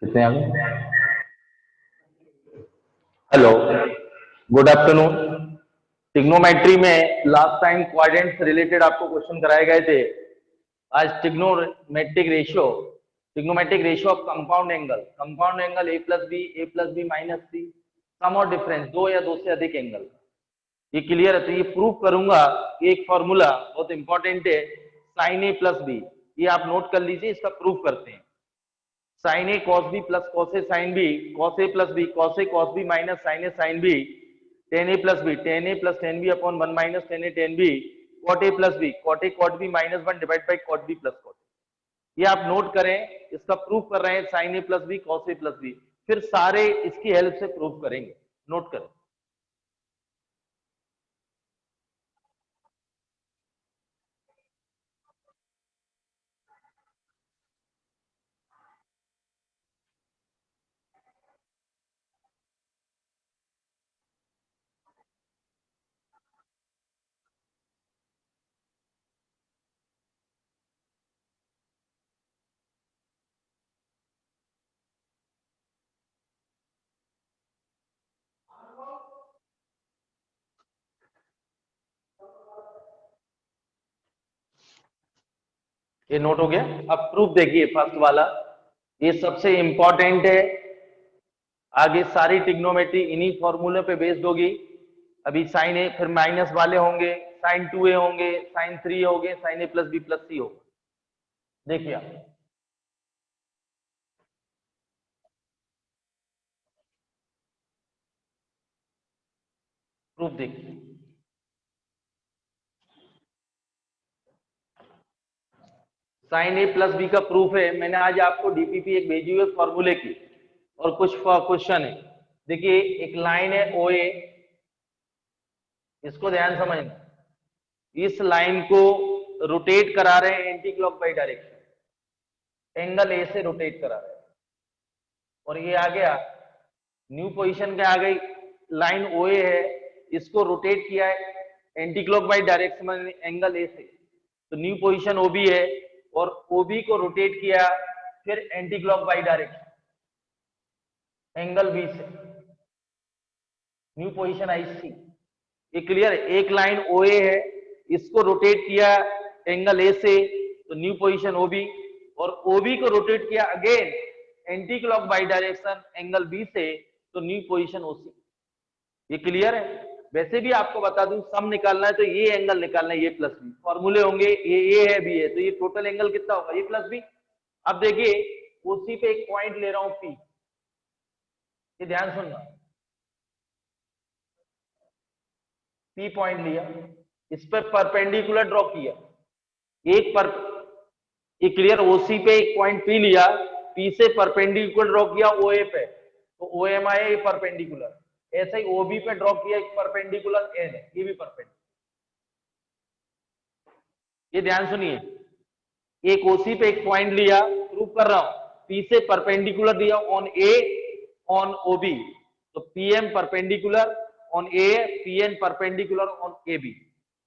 कितने आ गए? Hello, good afternoon. ट्रिग्नोमेट्री में लास्ट टाइम क्वाड्रेंट से रिलेटेड आपको क्वेश्चन कराए गए थे। आज trigonometric ratio of compound angle A plus B minus C, sum और डिफरेंस, दो या दो से अधिक एंगल। ये क्लियर है? तो ये प्रूव करूंगा। एक फॉर्मूला बहुत इंपॉर्टेंट है, साइन ए प्लस बी। ये आप नोट कर लीजिए, इसका प्रूफ करते हैं। Sine A cos B plus cos A sine B, cos A plus B cos A cos B minus sine A sine B, tan A plus tan B upon one minus tan B, cot A plus B cot A cot B minus one divide by cot B plus cot. ये आप note करें, इसका proof कर रहे हैं sine A plus B cos A plus B, फिर सारे इसकी हेल्प से प्रूफ करेंगे। नोट करें। ये नोट हो गया। अब प्रूफ देखिए, फर्स्ट वाला ये सबसे इंपॉर्टेंट है। आगे सारी ट्रिग्नोमेट्री इन्हीं फॉर्मूले पे बेस्ड होगी। अभी साइन ए, फिर माइनस वाले होंगे, साइन 2a होंगे, साइन 3 होंगे, sign A plus B plus सी होगा। देखिए आप प्रूफ देखिए। साइन ए प्लस बी का प्रूफ है। मैंने आज आपको डीपीपी एक भेजी हुई फॉर्मूले की और कुछ क्वेश्चन है। देखिए, एक लाइन है ओ ए, इसको ध्यान समझना। इस लाइन को रोटेट करा रहे हैं anti clock by direction, angle A से रोटेट करा रहे हैं। और ये आ गया न्यू पोजीशन पे आ गई, लाइन ओ ए है, इसको रोटेट किया है anti clock by direction angle A से, तो न्यू पोजीशन ओबी है। और ओबी को रोटेट किया फिर anti clock by direction angle B से, न्यू पोजीशन आई सी। ये क्लियर है? एक लाइन ओ ए है, इसको रोटेट किया एंगल ए से, तो न्यू पोजीशन ओबी, और ओबी को रोटेट किया again anti clock by direction angle B से, तो न्यू पोजीशन ओसी। ये क्लियर है? वैसे भी आपको बता दूं, सम निकालना है तो ये एंगल निकालना है, ये प्लस बी। फॉर्मूले होंगे ये है बी है, तो ये टोटल एंगल कितना होगा? ये प्लस बी। अब देखिए, ओसी पे एक पॉइंट ले रहा हूं पी, ये ध्यान सुनना। पी पॉइंट लिया, इस पर परपेंडिकुलर ड्रॉ किया, एक पर, ये क्लियर? ओसी पे एक पॉइंट पी लिया, पी से परपेंडिकुलर ड्रॉ किया ओ ए पे, तो ओ एम आया ये परपेंडिकुलर। ऐसे ही ओबी पे ड्रॉ किया एक परपेंडिकुलर एन है, ये भी परपेंडिकुलर। ये ध्यान सुनिए, एक ओसी पे एक पॉइंट लिया, प्रूव कर रहा हूं, पी से परपेंडिकुलर दिया ऑन ए ऑन ओबी, तो PM perpendicular on A, PN perpendicular on A B.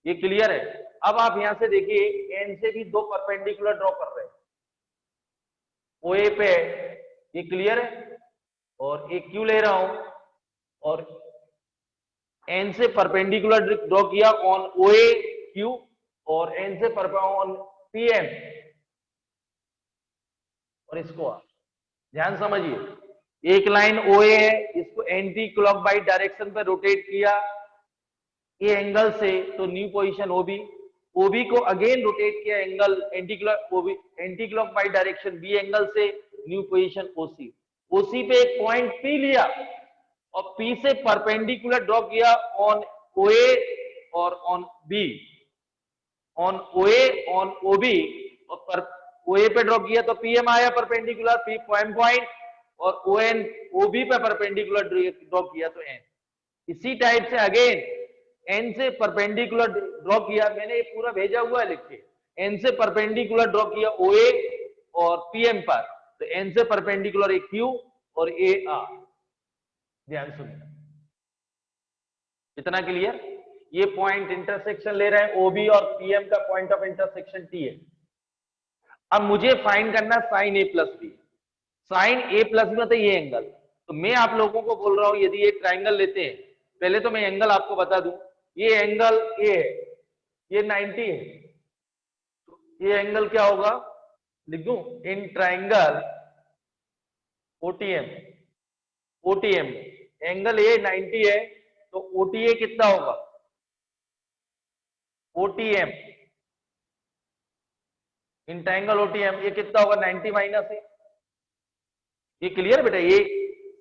ये क्लियर है? अब आप यहां से देखिए, एन से भी दो परपेंडिकुलर ड्रॉ कर रहे हैं ओ ए पे, ये क्लियर है? और एक क्यू ले रहा हूं, और एन से परपेंडिकुलर ड्रॉ किया ऑन ओ ए क्यू, और एन से ऑन पीएम, और इसको आप ध्यान समझिए। एक लाइन ओ ए है, इसको एंटी क्लॉक बाई डायरेक्शन पे रोटेट किया ए एंगल से, तो न्यू पोजीशन ओबी, ओबी को अगेन रोटेट किया angle anti clock by direction B angle से, न्यू पोजीशन ओसी। ओसी पे एक पॉइंट पी लिया और पी से परपेंडिकुलर ड्रॉ किया ऑन ओ ए और on B, on O A on O B, और ओ ए पे ड्रॉ किया तो पीएम आया परपेंडिकुलर पी पॉइंट, और ओ एन ओ बी पे परपेंडिकुलर ड्रॉ किया तो एन। इसी टाइप से अगेन एन से परपेंडिकुलर ड्रॉ किया, मैंने ये पूरा भेजा हुआ है लिख के, एन से परपेंडिकुलर ड्रॉ किया ओ ए और पीएम पर, तो एन से परपेंडिकुलर ए क्यू और ए आर। ध्यान सुनिए, इतना क्लियर? ये पॉइंट इंटरसेक्शन ले रहे हैं ओबी और पीएम का पॉइंट ऑफ इंटरसेक्शन टी है। अब मुझे फाइंड करना sign A plus B. Sine A plus B मतलब ये एंगल। तो मैं आप लोगों को बोल रहा हूं यदि ये ट्राइंगल लेते हैं, पहले तो मैं एंगल आपको बता दूं, ये एंगल ए है, ये 90 है, तो ये एंगल क्या होगा, लिख दूं, in triangle OTM, OTM angle A 90 है, तो ओटीए कितना होगा, ओटीएम इन ट्राइंगल ओटीएम ये कितना होगा, 90 माइनस है। ये क्लियर बेटा, ये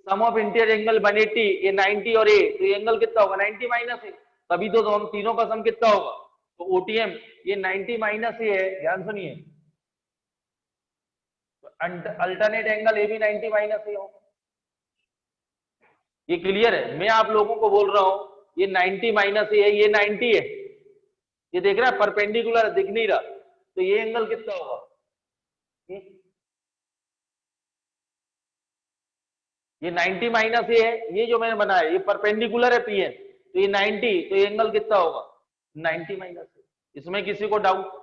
सम ऑफ इंटीरियर एंगल 180, ये 90 और ए, तो ये एंगल कितना होगा, 90 माइनस है, तभी तो हम तीनों का सम कितना होगा, तो ओटीएम ये 90 माइनस ए है, ध्यान सुनिए, अल्टरनेट एंगल ए भी 90 माइनस ए होगा। ये क्लियर है, मैं आप लोगों को बोल रहा हूं ये 90 माइनस ए है, ये 90 है, ये देख रहा है परपेंडिकुलर दिख नहीं रहा, तो ये एंगल कितना होगा, ये 90 माइनस ये है, ये जो मैंने बनाया ये परपेंडिकुलर है पीएन, तो ये 90, तो ये एंगल कितना होगा, 90 माइनस। इसमें किसी को डाउट,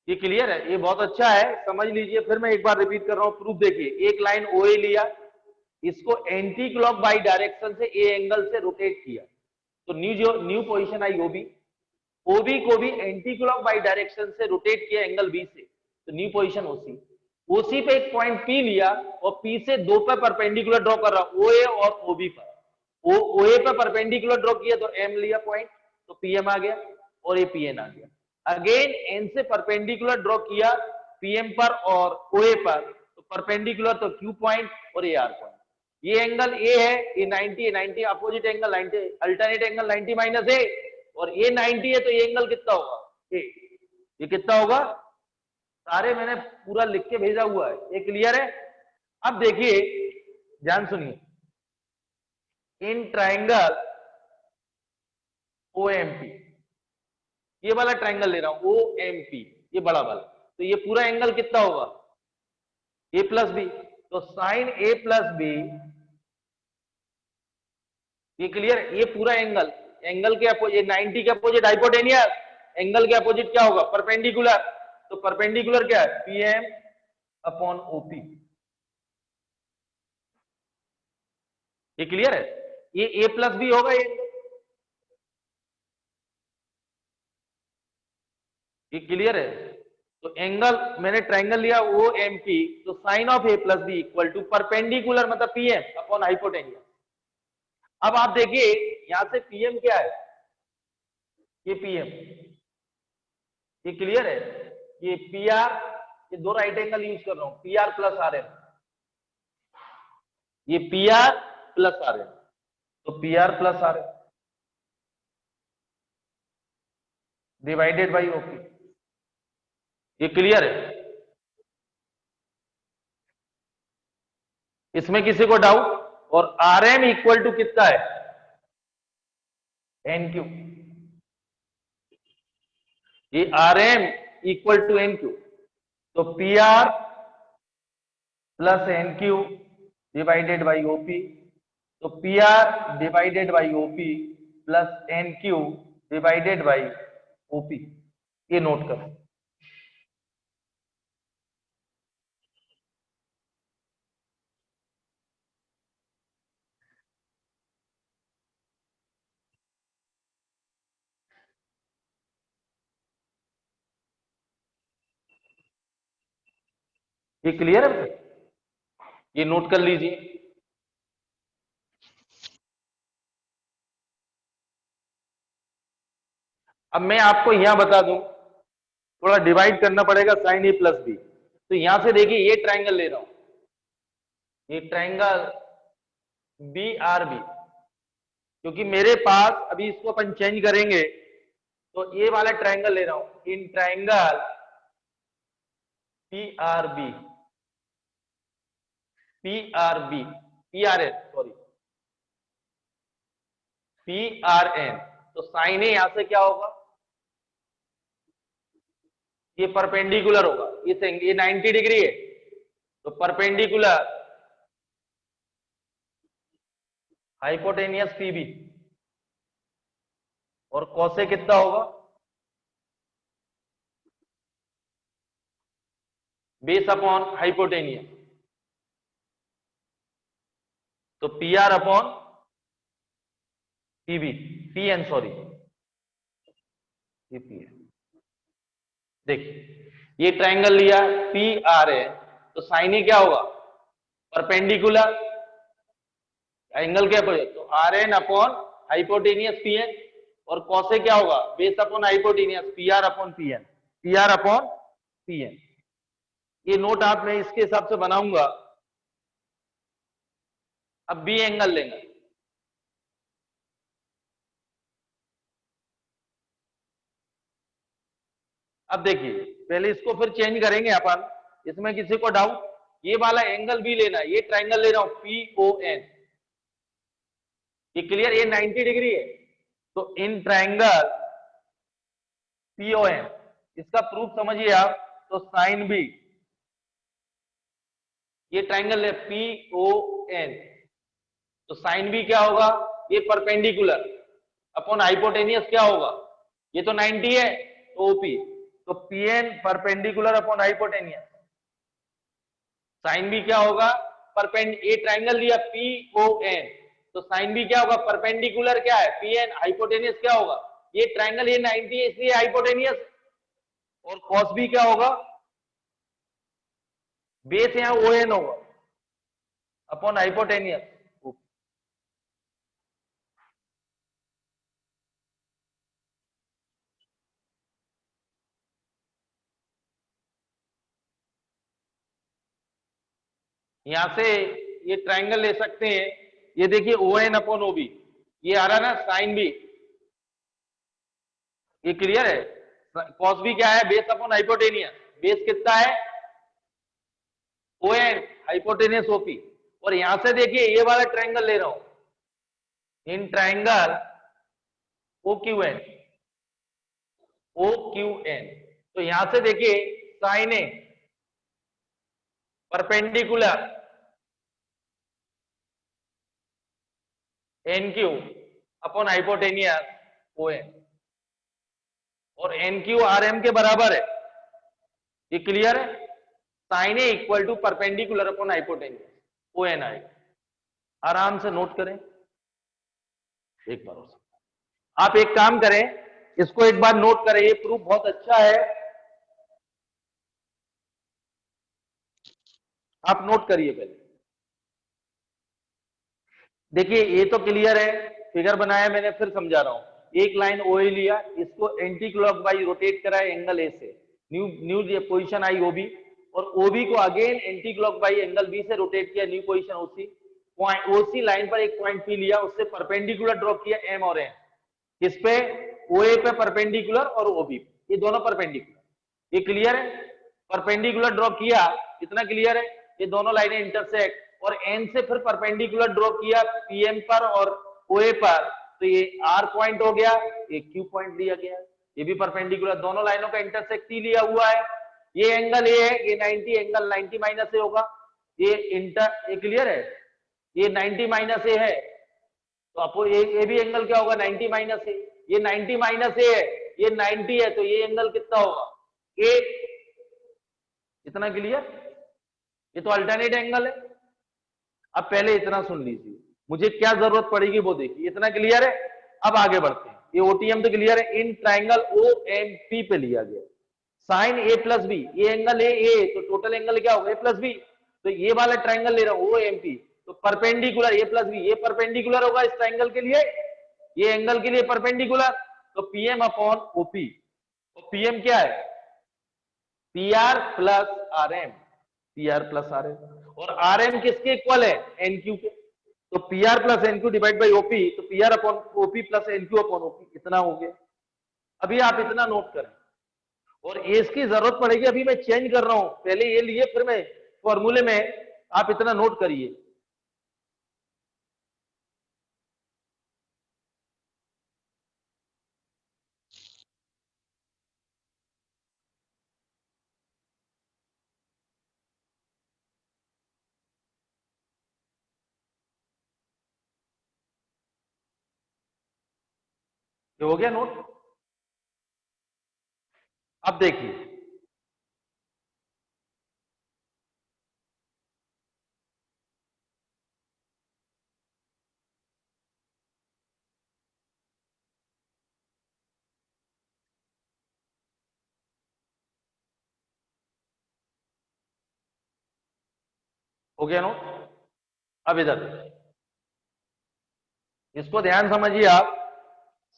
ये क्लियर है, ये बहुत अच्छा है, समझ लीजिए। फिर मैं एक बार रिपीट कर रहा हूं, प्रूफ देखिए, एक लाइन ओए लिया, इसको एंटी क्लॉक बाई डायरेक्शन से ए एंगल से रोटेट किया, तो न्यू पोजीशन आई ओबी, ओबी को भी एंटी क्लॉक बाई डायरेक्शन से रोटेट किया एंगल बी से, तो न्यू पोजीशन ओसी, ओसी पे एक पॉइंट पी लिया और पी से दो पे परपेंडिकुलर ड्रॉ कर रहा हूं, ओए और ओबी पर, ओए पे परपेंडिकुलर ड्रॉ किया तो एम लिया पॉइंट, तो पीएम आ गया और ये पीएन आ गया। अगेन एन से परपेंडिकुलर ड्रॉ किया पीएम पर और ओए पर, तो परपेंडिकुलर तो क्यू पॉइंट और ए आर पॉइंट। ये एंगल ए है, ये 90 90 opposite angle 90, alternate angle 90 minus A, और ये 90 है, तो ये एंगल कितना होगा, ये कितना होगा, सारे मैंने पूरा लिख के भेजा हुआ है, ये क्लियर है। अब देखिए ध्यान सुनिए, इन ट्राइंगल ओएमपी, ये वाला ट्राइंगल ले रहा हूं ओएमपी, ये बड़ा वाला, तो ये पूरा एंगल कितना होगा, ए प्लस बी, तो साइन ए प्लस बी, ये क्लियर है, ये पूरा एंगल, एंगल के अपोजिट 90 के अपोजिट हाइपोटेनियस, एंगल के अपोजिट क्या होगा, परपेंडिकुलर, तो परपेंडिकुलर क्या है, पीएम अपॉन ओपी, ये क्लियर है, ये ए प्लस बी होगा, ये क्लियर है। तो एंगल मैंने ट्राइंगल लिया ओ एम पी, तो sine of A plus B equal to perpendicular मतलब पीएम अपॉन हाइपोटेनियस। अब आप देखिए यहां से पीएम क्या है, ये पीएम, ये क्लियर है, ये पी आर, ये दो राइट एंगल यूज कर रहा हूं, P R plus R M, ये P R plus R M, तो P R plus R M divided by OP, ये क्लियर है, इसमें किसी को डाउट। और आर एम इक्वल टू कितना है, एन क्यू, ये R M equal to N Q, तो P R plus N Q divided by OP, तो P R divided by OP plus N Q divided by OP, ये note करो। ये clear है, ये नोट कर लीजिए। अब मैं आपको यहां बता दूं, थोड़ा डिवाइड करना पड़ेगा साइन ए प्लस बी, तो यहां से देखिए ये ट्राइंगल ले रहा हूं, ये ट्राइंगल बी आर बी, क्योंकि मेरे पास अभी इसको अपन चेंज करेंगे, तो ये वाला ट्राइंगल ले रहा हूं, in triangle P R B, P R B, P R N sorry, P R N, तो साइन ए यहां से क्या होगा, ये परपेंडिकुलर होगा, ये 90 डिग्री है, तो परपेंडिकुलर हाइपोटेनियस पीबी, और कौसे कितना होगा, बेस अपॉन हाइपोटेनियस, तो P R upon PB, P N sorry, ये पी एन। देखिए ये ट्रायंगल लिया पी आर है, तो साइन ए क्या होगा, परपेंडिकुलर, एंगल क्या होगा, तो R N upon hypotenuse P N, और कॉसे क्या होगा, base upon hypotenuse P R upon P N, P R upon P N. ये नोट आप मैं इसके हिसाब से बनाऊंगा। अब बी एंगल लेंगे, अब देखिए पहले इसको फिर चेंज करेंगे अपन, इसमें किसी को डाउट, ये वाला एंगल भी लेना है, ये ट्राइंगल ले रहा हूं पी ओ एन, ये क्लियर, ये 90 डिग्री है, तो in triangle P O N, इसका प्रूफ समझिए आप, तो साइन बी, ये ट्राइंगल है पी ओ एन, तो साइन बी क्या होगा, ये परपेंडिकुलर अपॉन हाइपोटेनियस क्या होगा, ये तो 90 है, तो ओपी, तो P N perpendicular upon hypotenuse, sine B क्या होगा, परपेंड, ये ट्राइंगल लिया पी ओ एन, तो साइन बी क्या होगा, परपेंडिकुलर क्या है पी एन, हाइपोटेनियस क्या होगा, ये ट्राइंगल ये 90 है इसलिए हाइपोटेनियस, और कॉस बी क्या होगा, बेस यहां ओ एन होगा अपॉन हाइपोटेनियस। यहां से ये ट्राइंगल ले सकते हैं, ये देखिए O N upon O B, ये आ रहा ना साइन बी, ये क्लियर है, कॉस बी क्या है, बेस अपॉन हाइपोटेनियस, बेस कितना है ओ एन, हाइपोटेनियस ओपी, और यहां से देखिए ये वाला ट्राइंगल ले रहा हूं, in triangle O Q N, O Q N, तो यहां से देखिए sine A perpendicular N Q upon hypotenuse O N, और एन क्यू आर एम के बराबर है, ये क्लियर है, sine A equal to perpendicular upon hypotenuse O N आएगा, आराम से नोट करें एक बार, आप एक काम करें, इसको एक बार नोट करें, ये प्रूफ बहुत अच्छा है, आप नोट करिए पहले। देखिए ये तो क्लियर है, फिगर बनाया मैंने, फिर समझा रहा हूं, एक लाइन ओ ए लिया, इसको एंटी क्लॉकवाइज रोटेट कराया एंगल ए से, न्यू न्यू पोजीशन आई ओबी, और ओबी को again anticlockwise angle B से रोटेट किया, new position OC, point OC line पर एक पॉइंट पी लिया, उससे परपेंडिकुलर ड्रॉ किया एम और एन, किस पे, ओ ए पे परपेंडिकुलर और ओबी, ये दोनों परपेंडिकुलर, ये क्लियर है, परपेंडिकुलर ड्रॉ किया, इतना क्लियर है, ये दोनों लाइनें इंटरसेक्ट, और एन से फिर परपेंडिकुलर ड्रॉ किया पीएम पर और ओए पर, तो ये आर पॉइंट हो गया, ये क्यू पॉइंट दिया गया, ये भी परपेंडिकुलर, दोनों लाइनों का इंटरसेक्ट ही लिया हुआ है, ये एंगल ए है, ये 90 एंगल 90 माइनस ए होगा, ये क्लियर है, ये 90 माइनस ए है, तो आपको ये भी एंगल क्या होगा, 90 माइनस ए, ये 90 माइनस ए है, ये 90 है, तो ये एंगल कितना होगा, ए, इतना क्लियर, ये तो अल्टरनेट एंगल है। अब पहले इतना सुन लीजिए, मुझे क्या जरूरत पड़ेगी वो देखिए, इतना क्लियर है, अब आगे बढ़ते हैं, ये ओटीएम तो क्लियर है, in triangle O M P पे लिया गया, साइन ए प्लस बी, ये एंगल ए, तो टोटल एंगल क्या होगा ए प्लस बी, तो ये वाला ट्राइंगल ले रहा हूं ओ एम पी, तो परपेंडिकुलर ए प्लस बी, ये परपेंडिकुलर होगा इस ट्राइंगल के लिए, ये एंगल के लिए परपेंडिकुलर, तो पीएम अपॉन ओपी, तो पीएम क्या है, P R plus R M, P R plus R M, और आर एम किसके इक्वल है, एन क्यू के, तो P R plus N Q divide by OP, तो P R upon OP plus N Q upon OP, इतना हो गया। अभी आप इतना नोट करें, और इसकी जरूरत पड़ेगी, अभी मैं चेंज कर रहा हूं, पहले ये लिए फिर मैं फॉर्मूले में, आप इतना नोट करिए, ये हो गया नोट। अब देखिए हो गया नोट। अब इधर देखिए, इसको ध्यान समझिए आप,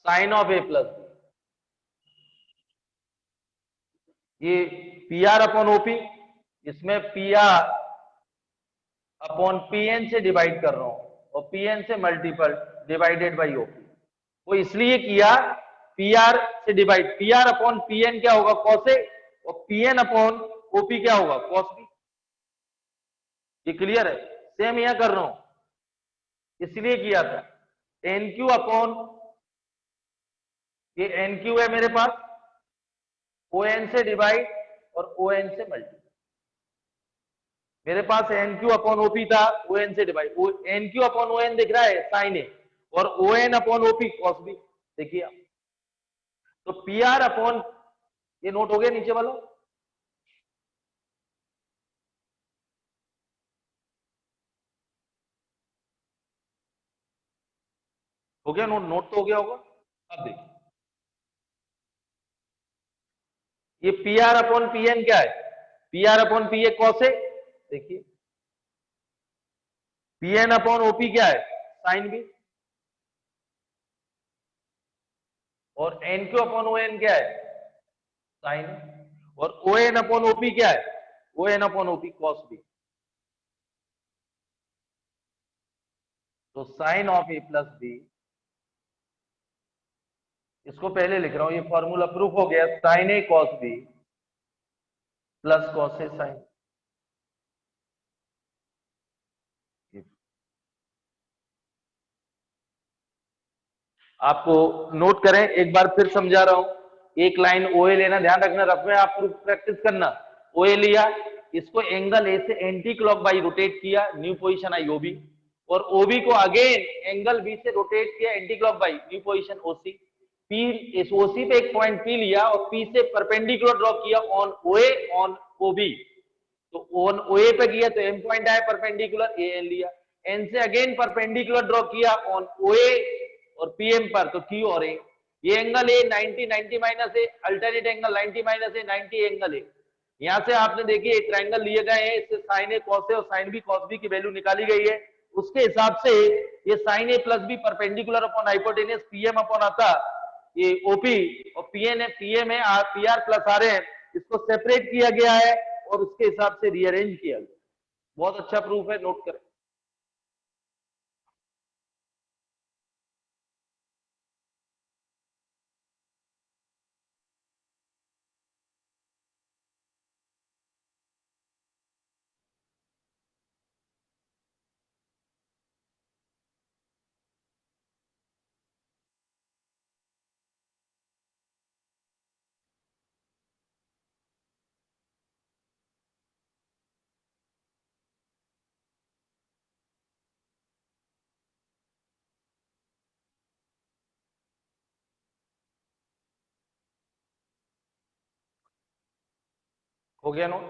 sine of A plus B, ये पी आर अपॉन ओपी, इसमें P R upon P N से डिवाइड कर रहा हूं और पी एन से मल्टीपल डिवाइडेड बाई ओपी। वो इसलिए किया, पी आर से divide, P R upon P N क्या होगा, कॉस ए, और पी एन अपॉन ओपी क्या होगा, कॉस बी। ये क्लियर है? सेम यहां कर रहा हूं, इसलिए किया था। एन क्यू अपॉन, ये एन क्यू है मेरे पास, ओ एन से डिवाइड और ओ एन से मल्टीपल। मेरे पास एन क्यू अपॉन ओपी था, ओ एन से divide, N Q upon O N दिख रहा है साइन ए, और O N upon OP cos B. देखिए आप, तो पी आर अपॉन, ये नोट हो गया नीचे वाला, हो गया नोट, नोट तो हो गया होगा। अब देखिए, ये P R upon P N क्या है, P R upon P A cos A, देखिए पी एन अपॉन ओपी क्या है, साइन बी, और N Q upon O N क्या है, साइन, और ओ एन अपॉन ओपी क्या है, O N upon OP cos B. तो sine of A plus B, इसको पहले लिख रहा हूं, ये फॉर्मूला प्रूफ हो गया, sine A cos B plus cos A sign. आपको नोट करें, एक बार फिर समझा रहा हूं, एक लाइन ओए लेना, ध्यान रखना, रफ में आप प्रैक्टिस करना। ओए लिया, इसको एंगल ए से एंटी क्लॉक बाई रोटेट किया, न्यू पोजीशन आई ओबी, और ओबी को अगेन एंगल बी से रोटेट किया anti clock by, new position OC. P, इस ओसी पे एक पॉइंट पी लिया और पी से परपेंडिकुलर ड्रॉ किया ऑन ओए ऑन ओबी, तो ऑन ओए पे किया तो एम पॉइंट आया परपेंडिकुलर, ए एन लिया, एन से अगेन परपेंडिकुलर ड्रॉ किया ऑन ओए और पीएम पर, तो क्यू और ए, ये angle A 90, 90 minus A, alternate angle 90 minus A, 90 angle A. यहां से आपने देखिए एक ट्रायंगल लिए गए हैं, इससे साइन ए कॉस ए और साइन बी कॉस बी की वैल्यू निकाली गई है, उसके हिसाब से ये sine A plus B perpendicular upon hypotenuse PM upon आता, ये ओपी, और पीएन है, पीएम है, पी आर प्लस आर है, इसको सेपरेट किया गया है और उसके हिसाब से रीअरेंज किया गया। बहुत अच्छा प्रूफ है, नोट करें। हो गया नोट।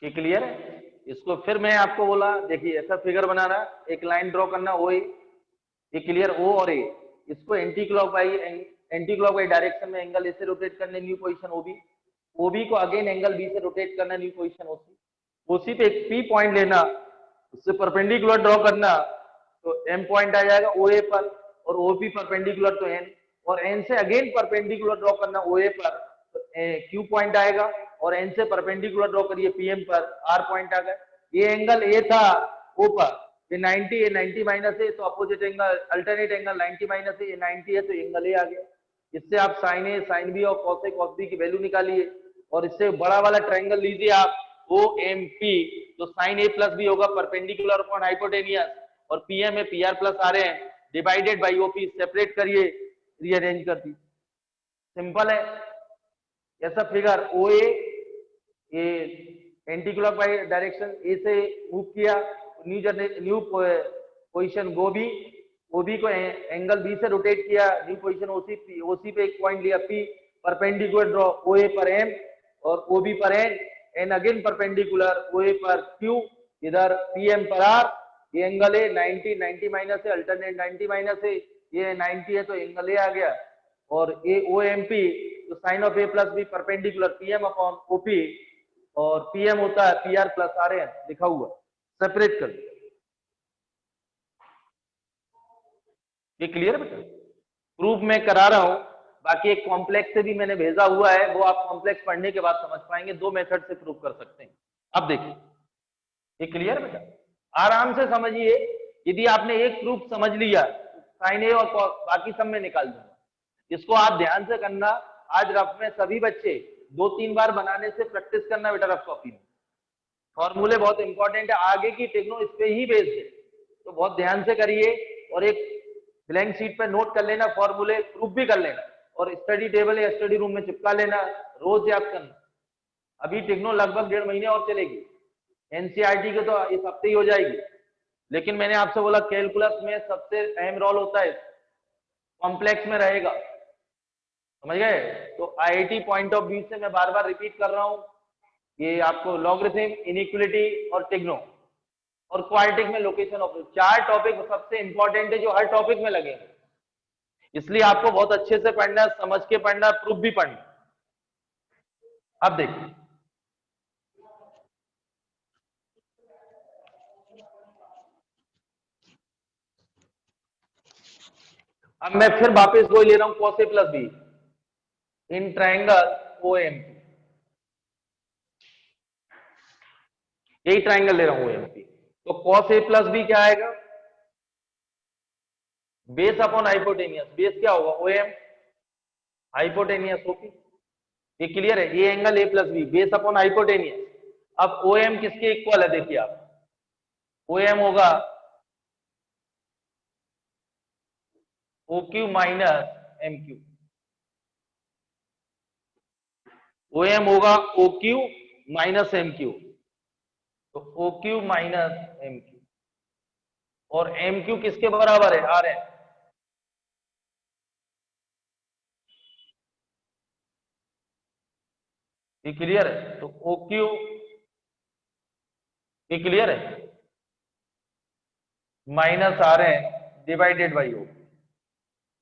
ये क्लियर है? इसको फिर मैं आपको बोला, देखिए ऐसा फिगर बनाना, एक लाइन ड्रॉ करना, ओ, ये क्लियर, ओ और ए, इसको एंटी क्लॉक बाई डायरेक्शन में एंगल ए से रोटेट करने, न्यू पोजीशन ओबी, ओबी को अगेन एंगल बी से रोटेट करना, न्यू पोजीशन ओसी, ओसी पे एक पी पॉइंट लेना, उससे परपेंडिकुलर ड्रॉ करना, तो एम पॉइंट आ जाएगा ओ ए पर, और ओपी परपेंडिकुलर तो एन, और एन से अगेन परपेंडिकुलर ड्रॉ करना ओ ए पर, तो क्यू पॉइंट आएगा, और एन से परपेंडिकुलर ड्रॉ करिए पीएम पर, आर पॉइंट आ गया। ये एंगल ए था ओ पर, ये 90 है, 90 माइनस है, तो opposite angle, alternate angle 90 minus है, ये 90 है, तो एंगल ए आ गया। इससे आप साइन ए, साइन बी और कॉस ए, कॉस बी की वैल्यू निकालिए, और इससे बड़ा वाला ट्रायंगल लीजिए आप, ओ एम पी, तो साइन ए प्लस बी होगा परपेंडिकुलर अपॉन हाइपोटेनियस, और पीएम है, पी आर प्लस आर है, डिवाइडेड बाई ओपी, सेपरेट करिए, रीअरेंज कर दी, सिंपल है। ऐसा फिगर ओ ए, ये एंटी क्लॉक बाई डायरेक्शन ए से मूव किया, न्यू पोजीशन गोबी, ओबी को एंगल बी से रोटेट किया, न्यू पोजीशन ओसी, ओसी पे एक पॉइंट लिया पी, परपेंडिकुलर ड्रॉ ओ ए पर एम और ओ बी पर एन, एन अगेन परपेंडिकुलर ओ ए पर क्यू, इधर पी एम पर आर, ये एंगल है 90, 90 माइनस है, अल्टरनेट 90 माइनस है, ये 90 है तो एंगल ए आ गया, और ए ओ एम पी तो sine of A plus B perpendicular P M upon O P, और पी एम होता है P R plus R N लिखा हुआ, सेपरेट कर दिया। ये क्लियर है बेटा? प्रूफ मैं करा रहा हूं, बाकी एक कॉम्प्लेक्स से भी मैंने भेजा हुआ है, वो आप कॉम्प्लेक्स पढ़ने के बाद समझ पाएंगे, दो मेथड से प्रूफ कर सकते हैं। अब देखिए, ये क्लियर है बेटा? आराम से समझिए, यदि आपने एक प्रूफ समझ लिया साइन ए और बाकी सब में निकाल दूंगा, इसको आप ध्यान से करना। आज रफ में सभी बच्चे 2-3 बार बनाने से प्रैक्टिस करना बेटा, रफ कॉपी में फॉर्मूले बहुत इंपॉर्टेंट है, आगे की टेक्नो इस पे ही बेस्ड है, तो बहुत ध्यान से करिए, और एक ब्लैंक शीट पे नोट कर लेना फॉर्मूले, प्रूफ भी कर लेना, और स्टडी टेबल या स्टडी रूम में चिपका लेना, रोज याद करना। अभी टेक्नो लगभग 1.5 महीने और चलेगी, एनसीईआरटी के तो इस हफ्ते ही हो जाएगी, लेकिन मैंने आपसे बोला कैलकुलस में सबसे अहम रोल होता है, कॉम्प्लेक्स में रहेगा, समझ गए? तो आईआईटी पॉइंट ऑफ व्यू से मैं बार बार रिपीट कर रहा हूं, ये आपको लॉगरिथम, इनइक्वालिटी और टेक्नो और क्वाड्रेटिक में लोकेशन ऑफ, 4 टॉपिक सबसे इंपॉर्टेंट है जो हर टॉपिक में लगेंगे, इसलिए आपको बहुत अच्छे से पढ़ना, समझ के पढ़ना, प्रूफ भी पढ़ना। अब देखिए, अब मैं फिर वापस वही ले रहा हूं, cos a plus be in triangle OMP, यही ट्राइंगल ले रहा हूं OMP, तो cos a प्लस बी क्या आएगा? बेस अपॉन हाइपोटेनियस, बेस क्या होगा? OM, हाइपोटेनियस OP, ये क्लियर है? ये angle A plus B, base upon hypotenuse. अब OM किसके इक्वल है? देखिए आप, OM होगा OQ माइनस MQ, OM होगा OQ माइनस MQ, तो OQ माइनस MQ, और MQ किसके बराबर है? RN, ये क्लियर है? तो OQ, ये क्लियर है? Minus RN divided by OP,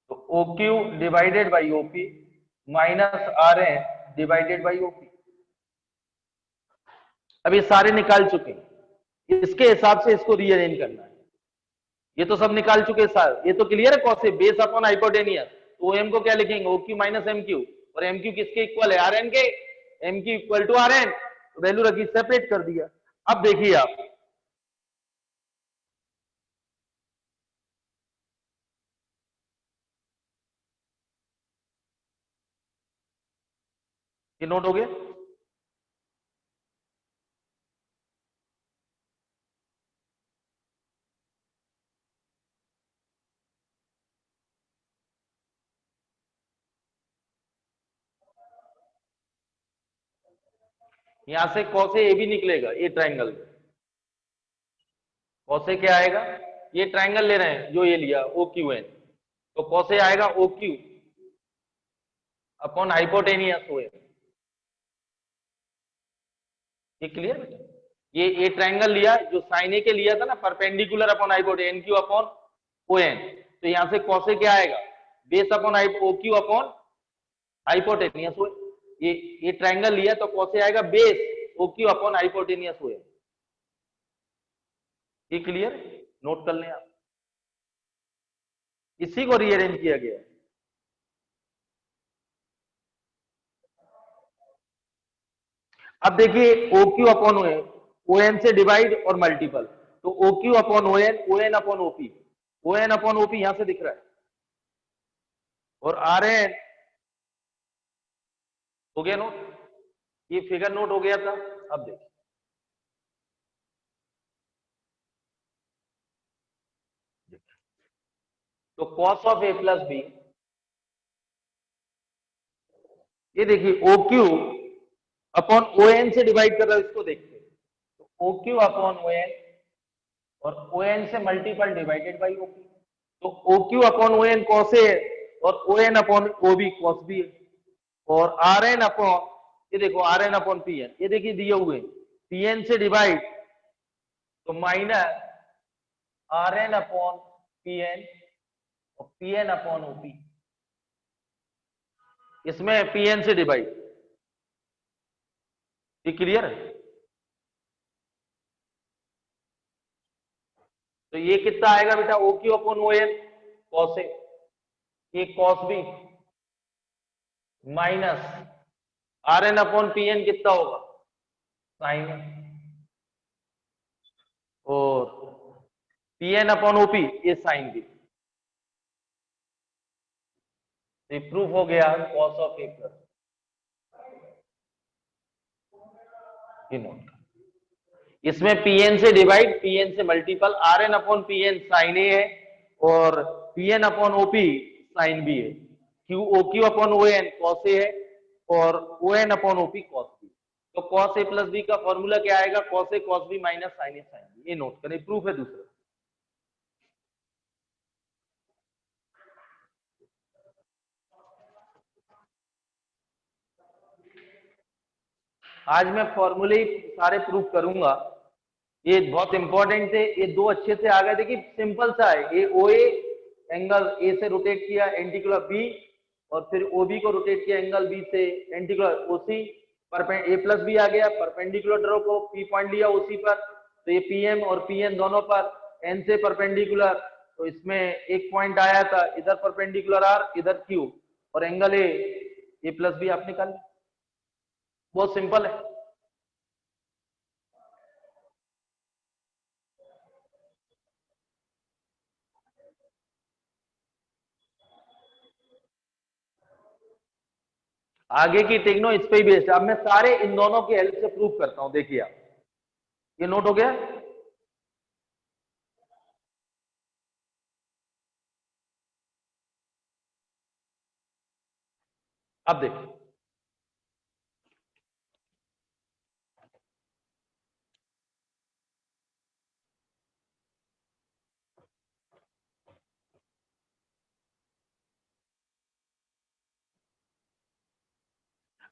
तो OQ divided by OP minus RN divided by OP। अब ये सारे निकाल चुके हैं, इसके हिसाब से इसको रीअरेंज करना है, ये तो सब निकाल चुके सर, ये तो क्लियर है? कौन से? बेस अपॉन हाइपोटेनियस, तो OM को क्या लिखेंगे? OQ माइनस MQ, और MQ किसके इक्वल है? RN के, MQ equal to RN, value रखी, सेपरेट कर दिया। अब देखिए आप, ये नोट हो गया? यहां से कौसे ए भी निकलेगा, ये ट्राइंगल कौसे क्या आएगा? ये ट्राइंगल ले रहे हैं जो ये लिया OQN, तो कौसे आएगा? OQ अपॉन हाइपोटेनियस OM, ये क्लियर बेटा? ये ट्राइंगल लिया जो साइन ए के लिया था ना, perpendicular upon hypotenuse, NQ upon ON, तो यहां से कौसे क्या आएगा? Base upon OQ upon hypotenuse OM, ये ट्राइंगल लिया तो कौसे आएगा? Base OQ upon hypotenuse OM, ये क्लियर? नोट कर लें आप, इसी को रीअरेंज किया गया है। अब देखिए OQ अपॉन ON से डिवाइड और मल्टीपल, तो OQ upon ON upon OP, ON upon OP यहां से दिख रहा है, और RN हो गया नोट, ये फिगर नोट हो गया था। अब देखिए, तो cos of A plus B, ये देखिए OQ अपॉन ON से डिवाइड कर रहा है, इसको देखिए, तो OQ अपॉन ON और ON से मल्टीपल डिवाइडेड बाई OP, तो OQ अपॉन ON कॉस है, और ON अपॉन OB कॉस भी है, और आर एन अपॉन, ये देखो R N upon P N, ये देखिए दिए हुए पी एन से डिवाइड, तो minus R N upon P N और पी एन अपॉन ओपी, इसमें पी एन से डिवाइड। ये क्लियर है? तो ये कितना आएगा बेटा, O Q upon O N cos A, ये cos B minus R N upon P N कितना होगा, साइन ए, और पी एन अपॉन ओपी ये साइन बी। तो प्रूफ हो गया कॉस ऑफ ए प्लस, इसमें पीएन से डिवाइड, पीएन से multiple, R N upon P N sine A है और P N upon OP sine B है, Q O Q upon O N cos A है और O N upon OP cos B. तो cos A plus B का formula क्या आएगा, cos A cos B minus sine A sine B. ये note करें, proof है दूसरा। आज मैं फॉर्मूले ही सारे प्रूफ करूंगा, ये बहुत इंपॉर्टेंट थे, ये दो अच्छे से आ गए। देखिए सिंपल सा है, ये ओ एंगल ए से रोटेट किया एंटीक्युलर बी, और फिर ओबी को रोटेट किया एंगल बी से एंटीक्युलर ओसी, ए प्लस बी आ गया, परपेंडिकुलर ड्रॉ को पी पॉइंट लिया ओसी पर, तो ये पीएम और पीएन दोनों पर एन से परपेंडिकुलर, तो इसमें एक पॉइंट आया था इधर परपेंडिकुलर आर इधर क्यू, और एंगल ए प्लस बी आप निकाल, बहुत सिंपल है। आगे की टेक्नो इस पे ही बेस्ड है। अब मैं सारे इन दोनों की हेल्प से प्रूव करता हूं, देखिए आप, ये नोट हो गया। अब देखिए,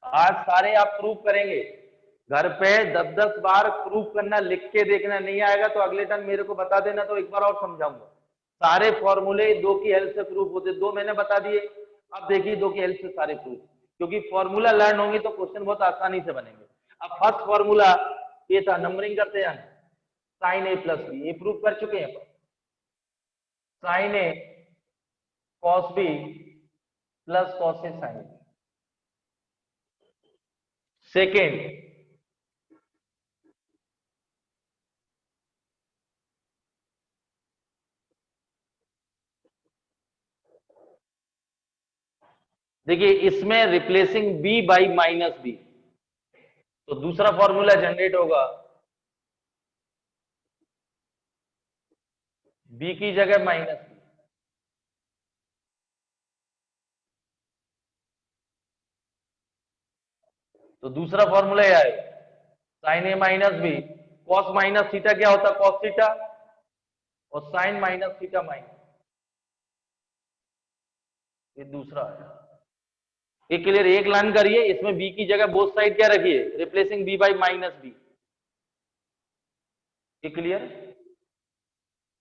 आज सारे आप प्रूव करेंगे, घर पे 10-10 बार प्रूव करना, लिख के देखना, नहीं आएगा तो अगले टाइम मेरे को बता देना, तो एक बार और समझाऊंगा। सारे फॉर्मूले दो की हेल्प से प्रूफ होते, दो मैंने बता दिए, अब देखिए दो की हेल्प से सारे प्रूफ, क्योंकि फॉर्मूला लर्न होंगे तो क्वेश्चन बहुत आसानी से बनेंगे। अब फर्स्ट फॉर्मूला ये था, नंबरिंग करते हैं, साइन ए प्लस बी, ये प्रूफ कर चुके हैं, sine A cos B plus cos A sine B. Second, देखिए इसमें replacing B by minus B, तो दूसरा फॉर्मूला जनरेट होगा, बी की जगह माइनस बी, तो दूसरा फॉर्मूला यह आएगा, sine A minus B, cos minus theta क्या होता है, कॉस थीटा, और साइन माइनस थीटा माइनस, ये दूसरा है। ये क्लियर, एक लाइन करिए, इसमें बी की जगह बोथ साइड क्या रखिए, replacing B by minus B. ये clear.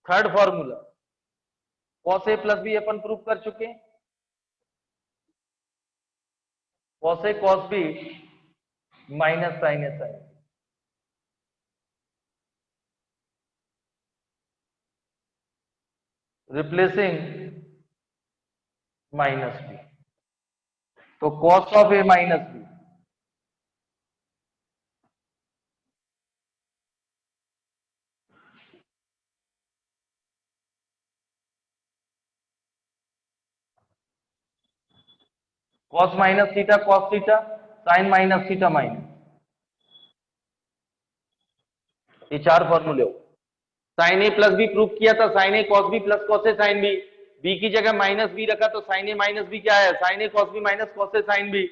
Third formula, cos A plus B अपन प्रूव कर चुके हैं, cos A cos B minus sine A sine, replacing minus B, तो cos of A minus B, cos minus theta cos theta, sine minus theta minus, ये चार फॉर्मूले हो। Sine A plus B prove किया था, sine A cos B plus cos A sine B, B की जगह minus B रखा, तो साइन ए माइनस बी क्या है, sine A cos B minus cos A sine B,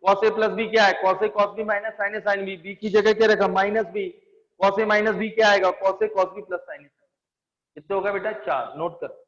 cos A plus B क्या है, cos A cos B minus sine A sine B, B की जगह क्या रखा, minus B, cos A minus B क्या आएगा, cos A cos B plus sine ए, कितने होगा बेटा, चार, नोट कर।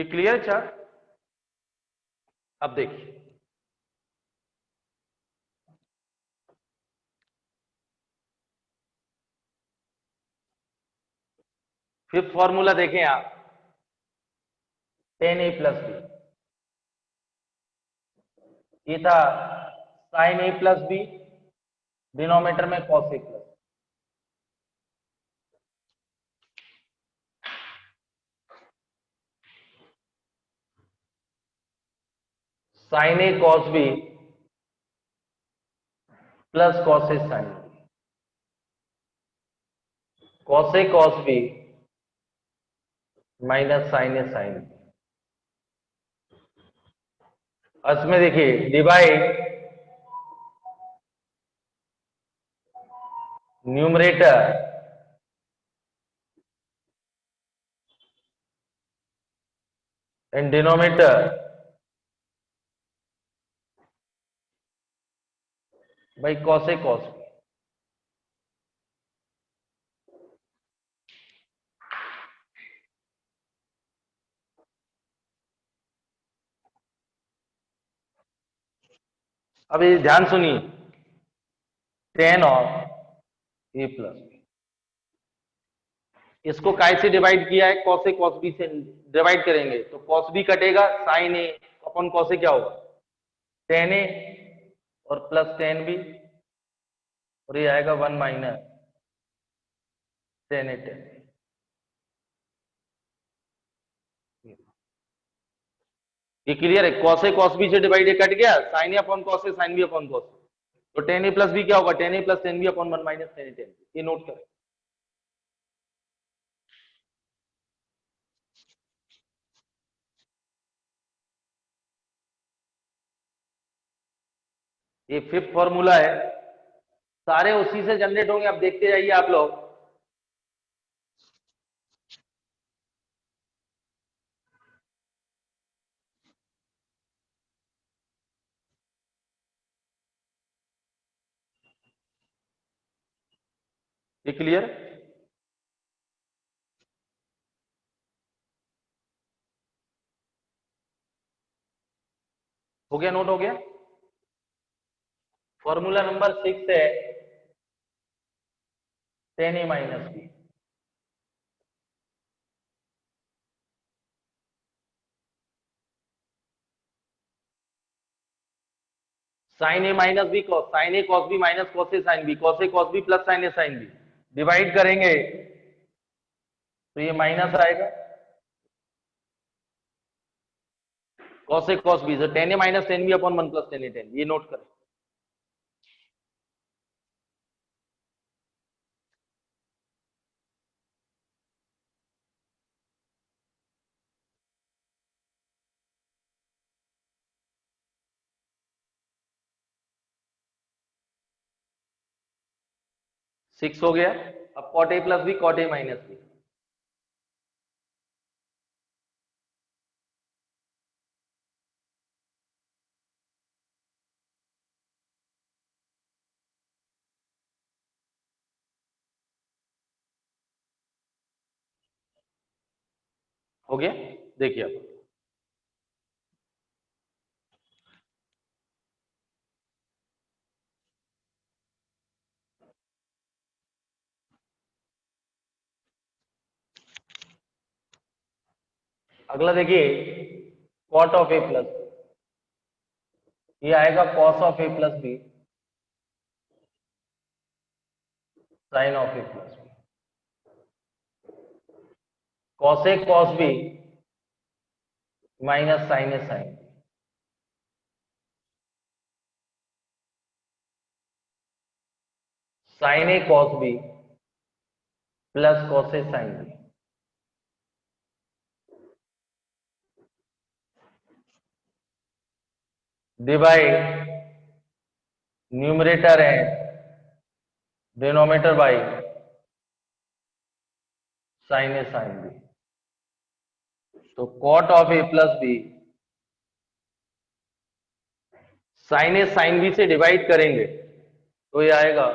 ये क्लियर चार्ट? अब देखिए, फिफ्थ फॉर्मूला देखें आप, टेन ए प्लस बी, ये था sine A plus B, denominator में cos A plus, sine A cos B plus cos A sine B, cos A cos B minus sine A sine B. इसमें देखिए divide numerator and denominator by cos A cos B. अब ये ध्यान सुनिए, tan of A plus B, इसको काय से divide किया है? कॉस ए कॉस बी से डिवाइड करेंगे तो कॉस बी कटेगा, sine A upon cos A क्या होगा? टेन ए और प्लस टेन बी, और ये आएगा one minus tan A tan. ये क्लियर है? कॉस ए कॉस बी से डिवाइड कट गया, sine A upon cos A sine B upon cos, तो टेन ए प्लस बी क्या होगा? Tan A plus tan B upon one minus tan A tan. ये note करें। ये fifth formula है, सारे उसी से जनरेट होंगे। अब देखते जाइए आप लोग, ये क्लियर? हो गया? नोट हो गया? फॉर्मूला नंबर 6 है tan A minus B, sine A minus B cos, sine A cos B minus cos A sine B, cos A cos B plus sine A sine B, divide करेंगे तो ये minus आएगा, cos A cos B, तो tan A minus tan B upon one plus tan A tan. ये note करें। Six हो गया। अब cot A plus B, cot A minus B, हो गया? देखिए अब अगला देखिए, कॉट ऑफ ए प्लस, ये आएगा cos of A plus B sine of A plus B, cos A cos B minus sine A sine B, sine A cos B plus cos A sine B, divide numerator है denominator by sine A sine B. तो cot of A plus B, sine A sine B से divide करेंगे तो ये आएगा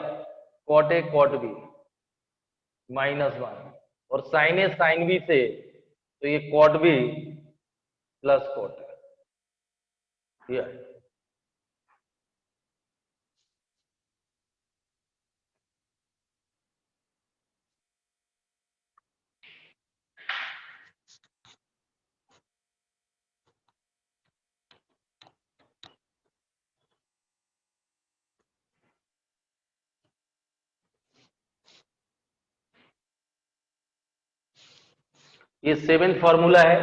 cot A cot B minus one, और sine A sine B से तो ये कॉट बी प्लस कॉट है। ये 7th फॉर्मूला है।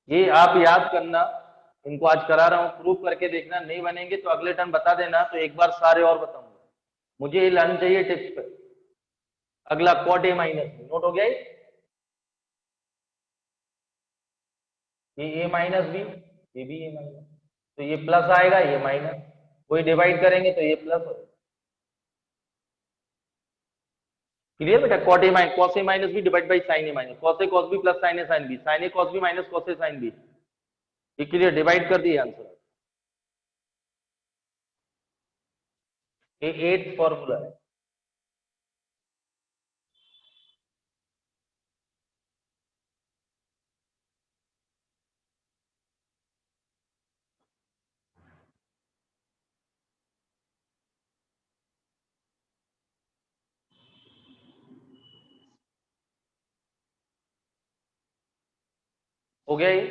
ये आप याद करना, इनको आज करा रहा हूं, प्रूफ करके देखना, नहीं बनेंगे तो अगले टर्म बता देना, तो एक बार सारे और बताऊंगा। मुझे ये लर्न चाहिए टिप्स पे। अगला cot A minus B, note हो गया ये ए माइनस बी, ये भी ए माइनस, तो ये प्लस आएगा, ये माइनस, कोई डिवाइड करेंगे तो ये प्लस हो। क्लियर बेटा? Cot A minus cos A minus B divide by sine A minus cos A cos B plus sine A sine B, sine A cos B minus cos A sine B. ये clear? Divide कर दिए answer. ये 8th formula है। हो गया ये?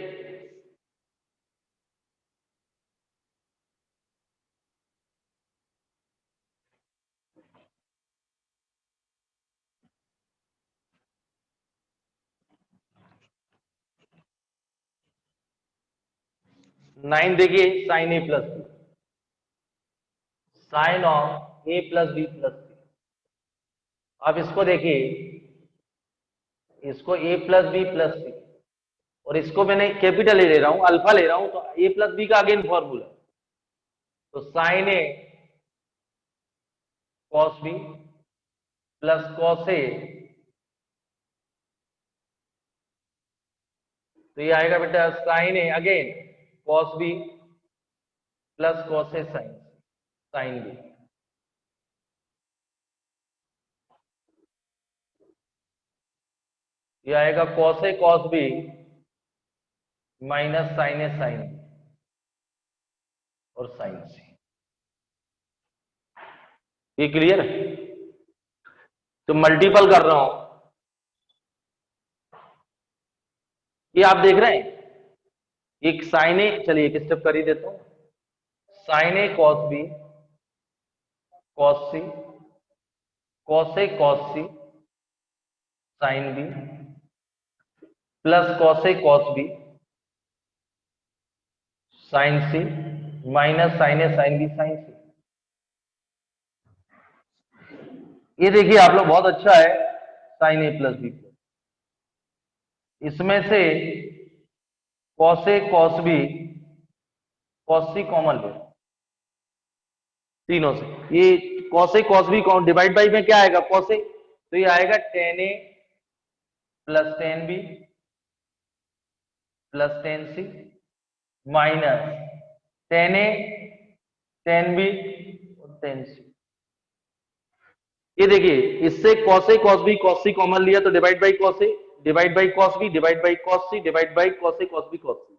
9 देखिए, sine A plus B, sine of A plus B plus C. अब इसको देखिए, इसको A plus B plus C, और इसको मैंने कैपिटल ए ले रहा हूं, अल्फा ले रहा हूं, तो ए प्लस बी का अगेन फॉर्मूला, तो sine A cos B plus cos A, तो ये आएगा बेटा sine A again cos B plus cos A sine sine B. ये आएगा cos A cos B minus sine A sine B और sine C. ये clear है? तो मल्टीपल कर रहा हूं, ये आप देख रहे हैं, एक साइन ए, चलिए एक स्टेप कर ही देता हूं, sine A cos B cos C cos A cos C sine B plus cos A cos B sine C minus sine A sine B sine C. ये देखिए आप लोग, बहुत अच्छा है, sine A plus B plus, इसमें से cos A cos B cos C common ले, तीनों से ये cos A cos B divide by में क्या आएगा, कॉस ए, तो ये आएगा tan A plus tan B plus tan C minus tan A tan B और टेन सी। ये देखिए, इससे cos a cos b cos c common लिया तो divide by cos a divide by cos b divide by cos c divide by cos a cos b cos c,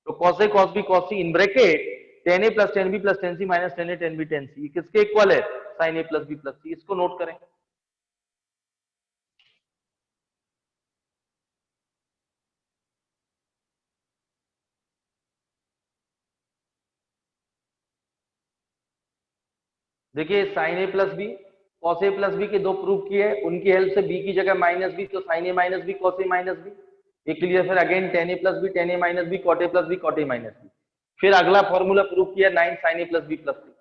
तो cos a cos b cos c in bracket tan A plus tan B plus tan C minus tan A tan B tan C, किसके equal है, sine A plus B plus C. इसको note करें। देखिए sine A plus B cos A plus B के दो proof किए, उनकी help से बी की जगह माइनस बी, तो sine A minus B cos A minus B, ये क्लियर। फिर again tan A plus B tan A minus B cot A plus B cot A minus B. फिर अगला फॉर्मूला प्रूफ किया, nine sine A plus B plus C.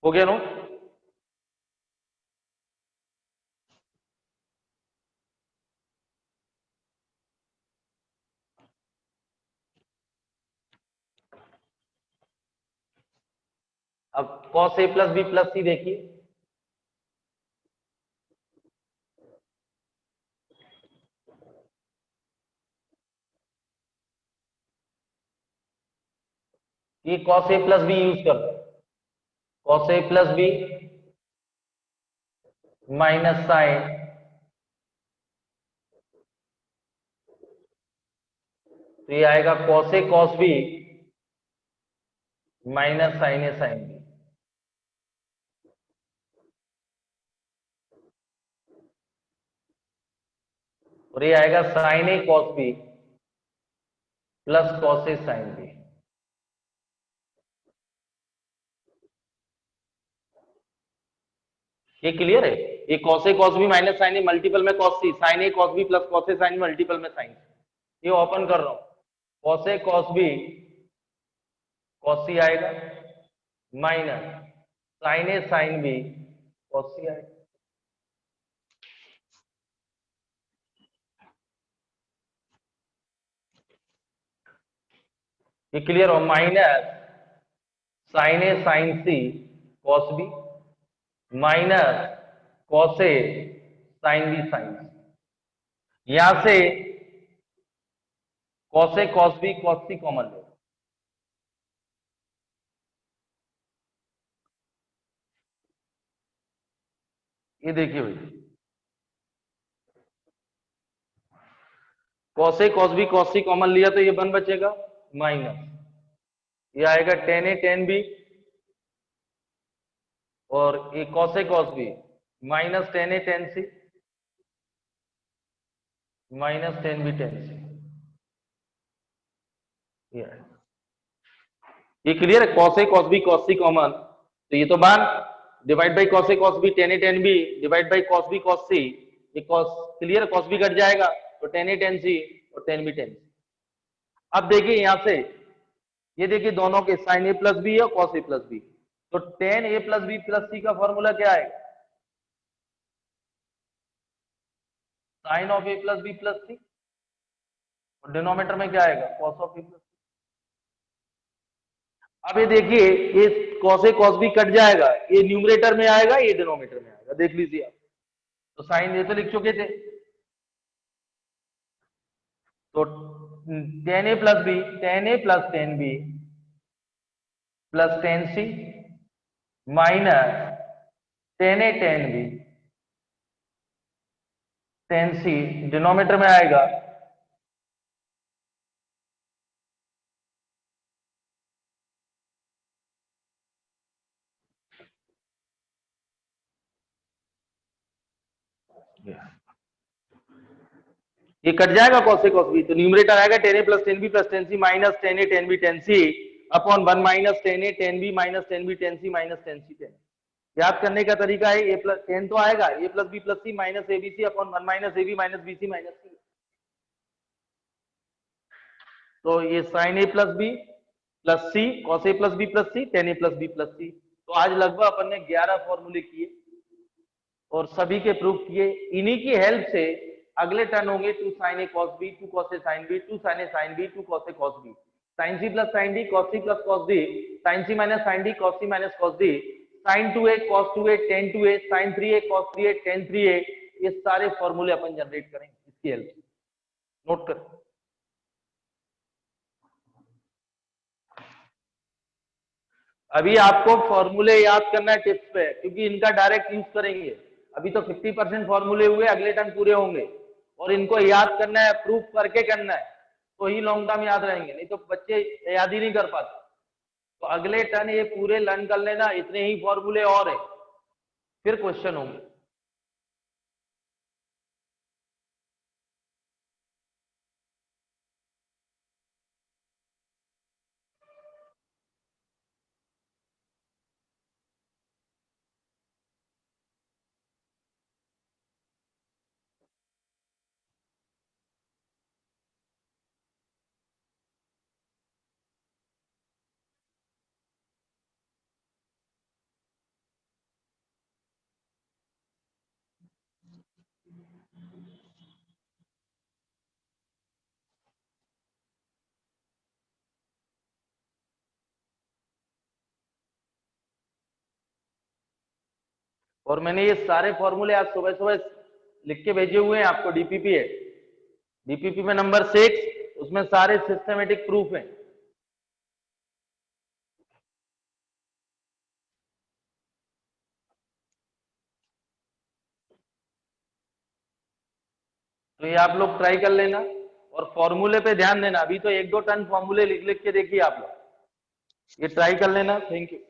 हो गया note? अब cos a plus B plus C देखिए, ये cos a plus B use कर रहे हैं, cos a plus B minus sine, तो ये आएगा cos a cos b minus sine A sine B. और ये आएगा sine A cos b plus cos a sine B. ये क्लियर है? ये cos a cos b minus sine A multiple में cos c, sine A cos b plus cos a sine multiple में sine, ये open कर रहा हूं, cos a cos b cos c आएगा minus sine A sine B cos c आएगा। ये clear हो? Minus sine A sine C cos b minus cos a sine B sine C. यहां से cos a cos b cos c common लो, ये देखिए भाई, cos a cos b cos c common लिया तो ये बन बचेगा माइनस, ये आएगा टेन ए टेन बी, और ये cos a cos b minus tan A tan C minus tan B tan C. ये क्लियर है? cos a cos b cos c common, तो ये तो बान divide by cos a cos b tan A tan B divide by cos b cos c, ये cos clear है, cos b cut जाएगा तो टेन ए टेन सी और ten B tan सी। अब देखिए यहां से, ये देखिए दोनों के साइन ए प्लस बी और cos a प्लस बी, तो tan A plus B plus C का फॉर्मूला क्या है? Sine of A plus B plus C, और डिनोमिनेटर में क्या आएगा? cos of A plus. अब ये देखिए, ये cos a cos b cut जाएगा, ये न्यूमरेटर में आएगा, ये डिनोमिनेटर में आएगा, देख लीजिए आप। तो साइन ये तो लिख चुके थे, तो tan A plus B tan A plus tan B plus tan C minus tan A tan B tan C, denominator में आएगा ये कट जाएगा cos a cos b, तो न्यूमरेटर आएगा tan A plus tan B plus tan C minus tan A tan B tan C upon one minus tan A tan B minus tan B tan C minus tan C tan. याद करने का तरीका है, ए plus tan तो आएगा, A plus B plus C minus A B C upon one minus A B minus B C minus C. तो ये sine A plus B plus C cos A plus B plus C tan A plus B plus C. तो आज लगभग अपन ने 11 फॉर्मूले किए और सभी के प्रूफ किए। इन्हीं की हेल्प से अगले टर्न होंगे two sine A cos B two cos A sine B two sine A sine B two cos A cos B sine C plus sine D cos C plus cos D sine C minus sine D cos C minus cos D sine two A cos two A tan two A sine three A cos three A tan three A. ये सारे फॉर्मूले अपन generate करेंगे इसकी help से, note कर। अभी आपको फॉर्मूले याद करना है टिप्स पे, क्योंकि इनका डायरेक्ट यूज करेंगे। अभी तो 50% फॉर्मूले हुए, अगले टर्म पूरे होंगे और इनको याद करना है, प्रूफ करके करना है, तो ही लॉन्ग टर्म याद रहेंगे, नहीं तो बच्चे याद ही नहीं कर पाते। तो अगले टर्न ये पूरे लर्न कर लेना, इतने ही फॉर्मूले और है, फिर क्वेश्चन होंगे। और मैंने ये सारे फॉर्मूले आज सुबह सुबह लिख के भेजे हुए हैं आपको, डीपीपी है, डीपीपी में नंबर 6, उसमें सारे सिस्टमेटिक प्रूफ हैं। तो ये आप लोग ट्राई कर लेना और फॉर्मूले पे ध्यान देना। अभी तो 1-2 टन फॉर्मूले लिख लिख के देखिए आप लोग, ये ट्राई कर लेना। Thank you.